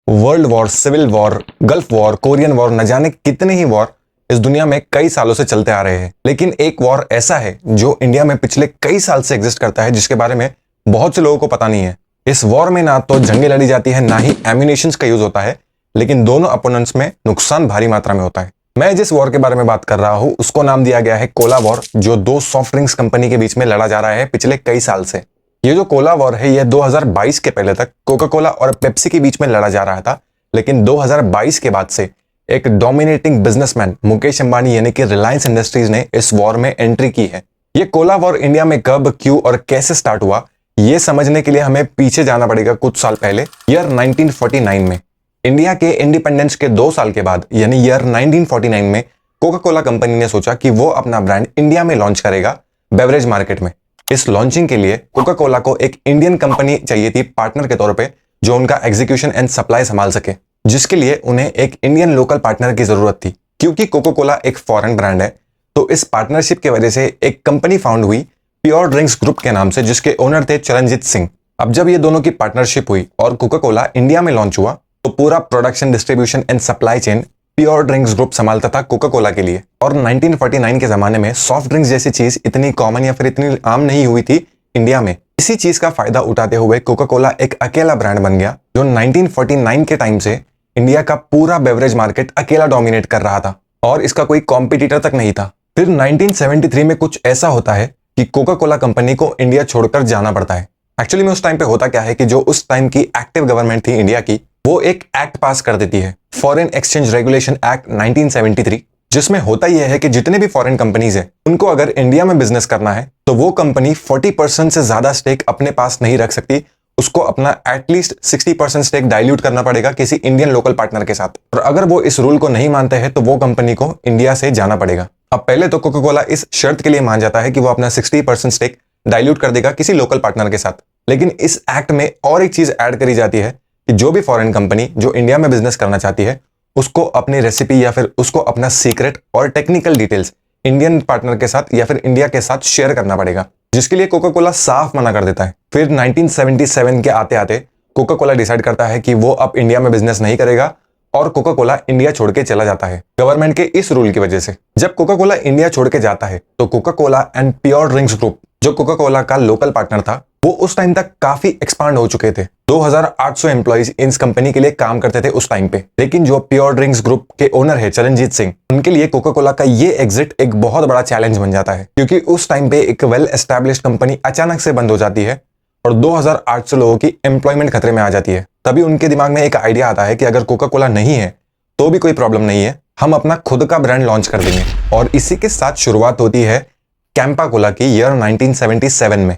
World war, civil war, gulf war, Korean war, न जाने कितने ही वॉर इस दुनिया में कई सालों से चलते आ रहे हैं। लेकिन एक वॉर ऐसा है जो इंडिया में पिछले कई साल से एग्जिस्ट करता है, जिसके बारे में बहुत से लोगों को पता नहीं है। इस वॉर में ना तो जंगें लड़ी जाती है, ना ही एम्यूनेशंस का यूज होता है, लेकिन दोनों अपोनेंट्स में नुकसान भारी मात्रा में होता है। मैं जिस वॉर के बारे में बात कर रहा हूं उसको नाम दिया गया है कोला वॉर, जो दो सॉफ्ट ड्रिंक्स कंपनी के बीच में लड़ा जा रहा है पिछले कई साल से। ये जो कोला वॉर है, ये 2022 के पहले तक कोका कोला और पेप्सी के बीच में लड़ा जा रहा था, लेकिन 2022 के बाद से एक डोमिनेटिंग बिजनेसमैन मुकेश अंबानी यानी कि रिलायंस इंडस्ट्रीज ने इस वॉर में एंट्री की है। ये कोला वॉर इंडिया में कब, क्यों और कैसे स्टार्ट हुआ, ये समझने के लिए हमें पीछे जाना पड़ेगा कुछ साल पहले, ईयर 1949 में। इंडिया के इंडिपेंडेंस के 2 साल के बाद यानी ईयर 1949 में कोका कोला कंपनी ने सोचा कि वो अपना ब्रांड इंडिया में लॉन्च करेगा बेवरेज मार्केट में। इस लॉन्चिंग के लिए कोका कोला को एक इंडियन कंपनी चाहिए थी पार्टनर के तौर पे, जो उनका एग्जीक्यूशन एंड सप्लाई संभाल सके, जिसके लिए उन्हें एक इंडियन लोकल पार्टनर की जरूरत थी। क्योंकि कोका कोला एक फॉरेन ब्रांड है, तो इस पार्टनरशिप की वजह से एक कंपनी फाउंड हुई प्योर ड्रिंक्स ग्रुप के नाम से, जिसके ओनर थे चरणजीत सिंह। अब जब ये दोनों की पार्टनरशिप हुई और कोका कोला इंडिया में लॉन्च हुआ, तो पूरा production, distribution and supply chain pure drinks group संभालता था कोका कोला के लिए। और 1949 के जमाने में सॉफ्ट ड्रिंक्स जैसी चीज इतनी कॉमन या फिर इतनी आम नहीं हुई थी इंडिया में। इसी चीज का फायदा उठाते हुए कोका कोला एक अकेला ब्रांड बन गया, जो 1949 के टाइम से इंडिया का पूरा बेवरेज मार्केट अकेला डोमिनेट कर रहा था और इसका कोई कॉम्पिटिटर तक नहीं था। फिर 1973 में कुछ ऐसा होता है कि कोका कोला कंपनी को इंडिया छोड़कर जाना पड़ता है। एक्चुअली में उस टाइम पे होता क्या है कि जो उस टाइम की एक्टिव गवर्नमेंट थी इंडिया की, वो एक एक्ट पास कर देती है, फॉरेन एक्सचेंज रेगुलेशन एक्ट 1973, जिसमें होता यह है कि जितने भी फॉरेन कंपनीज हैं, उनको अगर इंडिया में बिजनेस करना है तो वो कंपनी 40% से ज्यादा स्टेक अपने पास नहीं रख सकती। उसको अपना एटलीस्ट 60% स्टेक डाइल्यूट करना पड़ेगा किसी इंडियन लोकल पार्टनर के साथ। और अगर वो इस रूल को नहीं मानते हैं तो वो कंपनी को इंडिया से जाना पड़ेगा। अब पहले तो कोका कोला इस शर्त के लिए मान जाता है कि वो अपना 60% स्टेक डाइल्यूट कर देगा किसी लोकल पार्टनर के साथ, लेकिन इस एक्ट में और एक चीज ऐड करी जाती है कि जो भी फॉरेन कंपनी जो इंडिया में बिजनेस करना चाहती है, उसको अपनी रेसिपी या फिर उसको अपना सीक्रेट और टेक्निकल डिटेल्स इंडियन पार्टनर के साथ या फिर इंडिया के साथ शेयर करना पड़ेगा, जिसके लिए कोका कोला साफ मना कर देता है। फिर 1977 के आते आते कोका कोला डिसाइड करता है कि वो अब इंडिया में बिजनेस नहीं करेगा और कोका कोला इंडिया छोड़ के चला जाता है गवर्नमेंट के इस रूल की वजह से। जब कोका कोला इंडिया छोड़ के जाता है तो Coca Cola and pure drinks group, जो कोका कोला का लोकल पार्टनर था, वो उस टाइम तक काफी एक्सपांड हो चुके थे। 2800 एम्प्लॉइज इस कंपनी के लिए काम करते थे उस टाइम पे। लेकिन जो प्योर ड्रिंक्स ग्रुप के ओनर है चरणजीत सिंह, उनके लिए कोका कोला का ये एग्जिट एक बहुत बड़ा चैलेंज बन जाता है, क्योंकि उस टाइम पे एक वेल एस्टैब्लिश्ड कंपनी अचानक से बंद हो जाती है और 2800 लोगों की एम्प्लॉयमेंट खतरे में आ जाती है। तभी उनके दिमाग में एक आइडिया आता है कि अगर कोका कोला नहीं है तो भी कोई प्रॉब्लम नहीं है, हम अपना खुद का ब्रांड लॉन्च कर देंगे। और इसी के साथ शुरुआत होती है कैंपा कोला की ईयर 1977 में।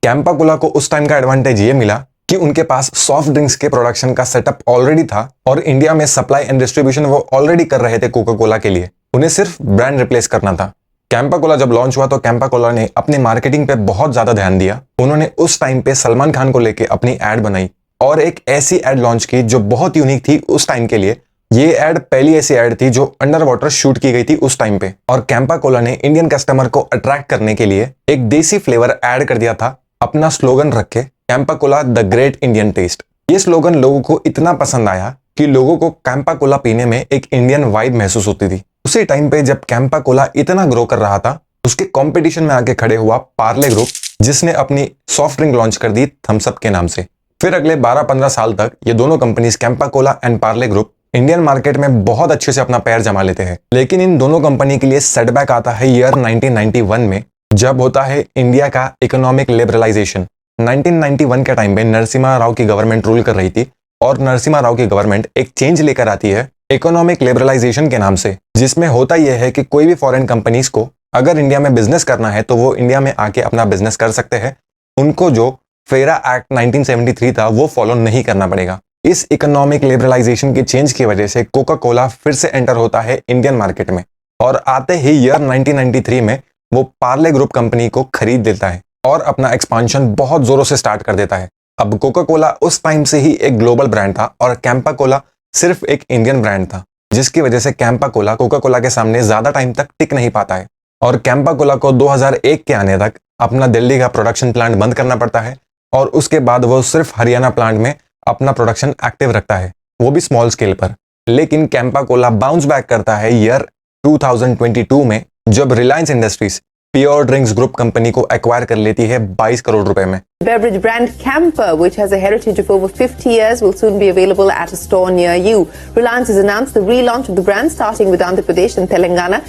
कैंपा कोला को उस टाइम का एडवांटेज ये मिला कि उनके पास सॉफ्ट ड्रिंक्स के प्रोडक्शन का सेटअप ऑलरेडी था और इंडिया में सप्लाई एंड डिस्ट्रीब्यूशन वो ऑलरेडी कर रहे थे कोका कोला के लिए। उन्हें सिर्फ ब्रांड रिप्लेस करना था। कैंपा कोला जब लॉन्च हुआ तो कैंपा कोला ने अपनी मार्केटिंग पे बहुत ज्यादा ध्यान दिया। उन्होंने उस टाइम पे सलमान खान को लेके अपनी एड बनाई और एक ऐसी एड लॉन्च की जो बहुत यूनिक थी उस टाइम के लिए। ये एड पहली ऐसी एड थी जो अंडर वाटर शूट की गई थी उस टाइम पे। और कैंपा कोला ने इंडियन कस्टमर को अट्रैक्ट करने के लिए एक देसी फ्लेवर ऐड कर दिया था, अपना स्लोगन रख के, Campa Cola the great Indian taste. ये स्लोगन लोगों को इतना पसंद आया कि लोगों को कैंपा कोला पीने में एक इंडियन वाइब महसूस होती थी। उसी टाइम पे जब कैंपा कोला इतना ग्रो कर रहा था, उसके कंपटीशन में आके खड़े हुआ पार्ले ग्रुप, जिसने अपनी सॉफ्ट ड्रिंक लॉन्च कर दी थम्स अप के नाम से। फिर अगले 12-15 साल तक ये दोनों companies Campa Cola and Parle group Indian market में बहुत अच्छे से अपना पैर जमा लेते हैं। लेकिन इन दोनों कंपनी के लिए सेटबैक आता है ईयर 1991 में, जब होता है इंडिया का इकोनॉमिक लिबरलाइजेशन। 1991 के टाइम पे नरसिम्हा राव की गवर्नमेंट रूल कर रही थी और नरसिम्हा राव की गवर्नमेंट एक चेंज लेकर आती है इकोनॉमिक लिबरलाइजेशन के नाम से, जिसमें होता यह है कि कोई भी फॉरेन कंपनीज को अगर इंडिया में बिजनेस करना है तो वो इंडिया में आके अपना बिजनेस कर सकते हैं। उनको जो फेरा एक्ट 1973 था वो फॉलो नहीं करना पड़ेगा। इस इकोनॉमिक लिबरलाइजेशन की चेंज की वजह से कोका कोला फिर से एंटर होता है इंडियन मार्केट में और आते ही ईयर 1993 में वो पार्ले ग्रुप कंपनी को खरीद लेता है और अपना एक्सपांशन बहुत जोरों से स्टार्ट कर देता है। अब कोका कोला उस टाइम से ही एक ग्लोबल ब्रांड था और कैंपा कोला सिर्फ एक इंडियन ब्रांड था, जिसकी वजह से कैंपा कोला कोका कोला के सामने ज्यादा टाइम तक टिक नहीं पाता है। और कैंपा कोला को 2001 के आने तक अपना दिल्ली का प्रोडक्शन प्लांट बंद करना पड़ता है और उसके बाद वो सिर्फ हरियाणा प्लांट में अपना प्रोडक्शन एक्टिव रखता है, वो भी स्मॉल स्केल पर। लेकिन कैंपा कोला बाउंस बैक करता है ईयर 2022 में, जब Reliance industries pure drinks group company को एक्वायर कर लेती है 22 करोड़ रुपए में। Beverage brand Campa, which has a heritage of over 50 years, will soon be available at a store near you. Reliance has announced the relaunch of the brand starting with Andhra Pradesh and Telangana.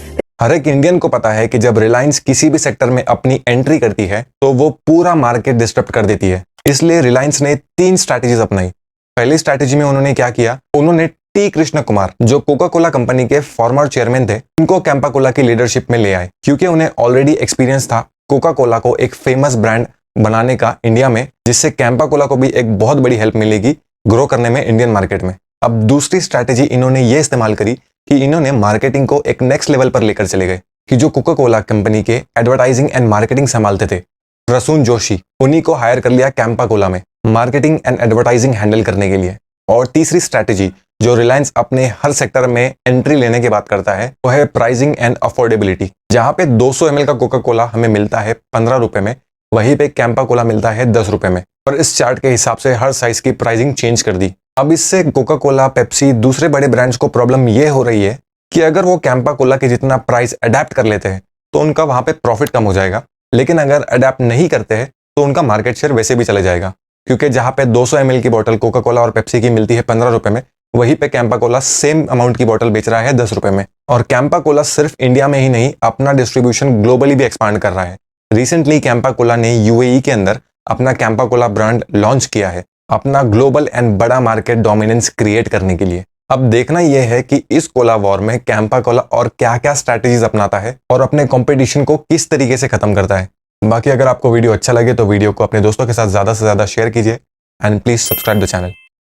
हर एक Indian को पता है कि जब रिलायंस किसी भी sector में अपनी एंट्री करती है तो वो पूरा मार्केट डिस्टर्ब कर देती है। इसलिए रिलायंस ने 3 स्ट्रैटेजीज अपनाई। पहली स्ट्रैटेजी में उन्होंने क्या किया, उन्होंने टी कृष्ण कुमार, जो कोका कोला कंपनी के फॉर्मर चेयरमैन थे, उनको कैंपा कोला की लीडरशिप में ले आए, क्योंकि उन्हें ऑलरेडी एक्सपीरियंस था कोका कोला को एक फेमस ब्रांड बनाने का इंडिया में, जिससे कैंपा कोला को भी एक बहुत बड़ी हेल्प मिलेगी ग्रो करने में इंडियन मार्केट में। अब दूसरी स्ट्रैटेजी इन्होंने ये इस्तेमाल करी कि इन्होंने मार्केटिंग को एक नेक्स्ट लेवल पर लेकर चले गए, कि जो कोका कोला कंपनी के एडवर्टाइजिंग एंड मार्केटिंग संभालते थे प्रसून जोशी, उन्हीं को हायर कर लिया कैंपा कोला में मार्केटिंग एंड एडवर्टाइजिंग हैंडल करने के लिए। और तीसरी स्ट्रैटेजी जो रिलायंस अपने हर सेक्टर में एंट्री लेने की बात करता है वो है प्राइसिंग एंड अफोर्डेबिलिटी। जहां पे 200 ml का कोका कोला हमें मिलता है 15 रुपए में, वहीं पे कैंपा कोला मिलता है 10 रुपए में। पर इस चार्ट के हिसाब से हर साइज की प्राइसिंग चेंज कर दी। अब इससे कोका कोला, पेप्सी, दूसरे बड़े ब्रांड्स को प्रॉब्लम ये हो रही है कि अगर वो कैंपा कोला के जितना प्राइस अडेप्ट कर लेते हैं तो उनका वहां पे प्रॉफिट कम हो जाएगा, लेकिन अगर अडेप्ट नहीं करते हैं तो उनका मार्केट शेयर वैसे भी चले जाएगा, क्योंकि जहां पे 200 ml की बोतल कोका कोला और पेप्सी की मिलती है 15 रुपए में, वहीं पे कैंपा कोला सेम अमाउंट की बोतल बेच रहा है 10 रुपए में। और कैंपा कोला सिर्फ इंडिया में ही नहीं, अपना डिस्ट्रीब्यूशन ग्लोबली भी एक्सपांड कर रहा है। रिसेंटली कैंपा कोला ने यूएई के अंदर अपना कैंपा कोला ब्रांड लॉन्च किया है, अपना ग्लोबल एंड बड़ा मार्केट डोमिनेंस क्रिएट करने के लिए। अब देखना यह है कि इस कोला वॉर में कैंपा कोला और क्या क्या स्ट्रैटेजीज अपनाता है और अपने कंपटीशन को किस तरीके से खत्म करता है। बाकी अगर आपको वीडियो अच्छा लगे तो वीडियो को अपने दोस्तों के साथ ज्यादा से ज्यादा शेयर कीजिए and please subscribe the channel.